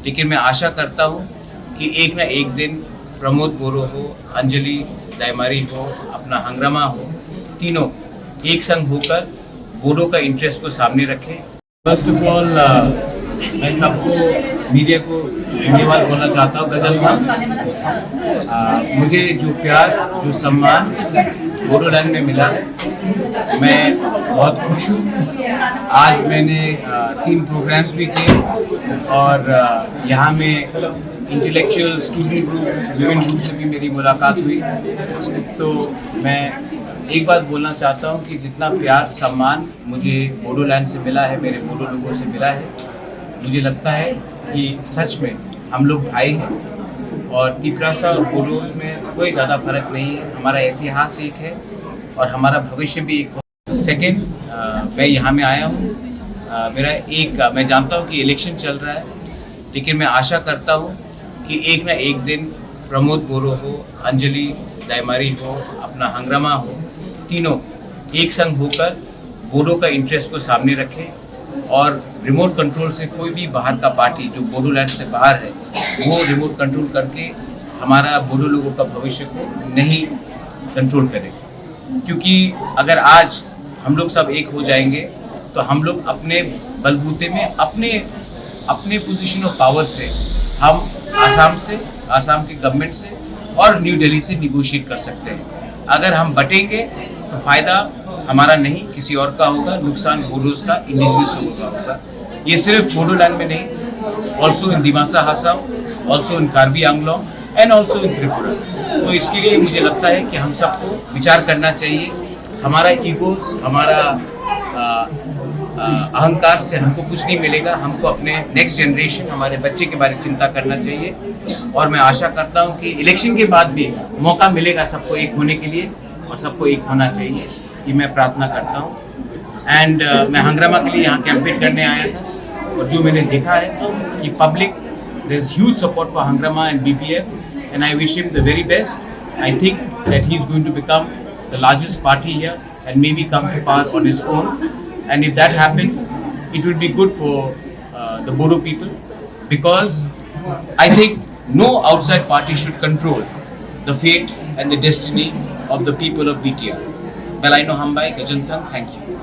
लेकिन मैं आशा करता हूँ कि एक ना एक दिन प्रमोद बोरो हो, अंजलि दायमारी हो, अपना हंग्रामा हो, तीनों एक संग होकर बोडो का इंटरेस्ट को सामने रखें। फर्स्ट ऑफ ऑल मैं सबको मीडिया को धन्यवाद बोलना चाहता हूँ। गजल मुझे जो प्यार जो सम्मान बोडोलैंड में मिला है, मैं बहुत खुश हूँ। आज मैंने 3 प्रोग्राम्स भी किए और यहाँ में intellectual student groups, women group से भी मेरी मुलाकात हुई। तो मैं एक बात बोलना चाहता हूँ कि जितना प्यार सम्मान मुझे बोडोलैंड से मिला है, मेरे बोडो लोगों से मिला है, मुझे लगता है कि सच में हम लोग भाई हैं और तिप्रासा और बोडोज में कोई ज़्यादा फर्क नहीं है। हमारा इतिहास एक है और हमारा भविष्य भी एक है। सेकेंड, मैं यहाँ में आया हूँ, मैं जानता हूँ कि इलेक्शन चल रहा है, लेकिन मैं आशा करता हूँ कि एक ना एक दिन प्रमोद बोरो हो, अंजलि दायमारी हो, अपना हंग्रामा हो, तीनों एक संग होकर बोडो का इंटरेस्ट को सामने रखें और रिमोट कंट्रोल से कोई भी बाहर का पार्टी जो बोडोलैंड से बाहर है वो रिमोट कंट्रोल करके हमारा बोडो लोगों का भविष्य को नहीं कंट्रोल करे। क्योंकि अगर आज हम लोग सब एक हो जाएंगे तो हम लोग अपने बलबूते में अपने पोजीशन ऑफ पावर से हम आसाम की गवर्नमेंट से और न्यू दिल्ली से निगोशिएट कर सकते हैं। अगर हम बटेंगे तो फ़ायदा हमारा नहीं किसी और का होगा, नुकसान बोडोज का, इंडिजिनस लोगों का होगा। ये सिर्फ बोडोलैंड में नहीं, also in Dimasa Hasao, also in Karbi Anglong and also in Tripura. तो इसके लिए मुझे लगता है कि हम सबको विचार करना चाहिए। हमारा ईगोस, हमारा अहंकार से हमको कुछ नहीं मिलेगा। हमको अपने नेक्स्ट जनरेशन, हमारे बच्चे के बारे में चिंता करना चाहिए और मैं आशा करता हूँ कि इलेक्शन के बाद भी मौका मिलेगा सबको एक होने के लिए और सबको एक होना चाहिए, ये मैं प्रार्थना करता हूँ। एंड मैं हंग्रामा के लिए यहाँ कैंपेन करने आया था और जो मैंने देखा है कि public, there is huge support for Hagrama and BPF and I wish him the very best. I think that he is going to become the largest party here and maybe come to power on his own, and if that happens it will be good for the Bodo people, because I think no outside party should control the fate and the destiny of the people of BTR. Belaino Hambai, Gajantan, thank you.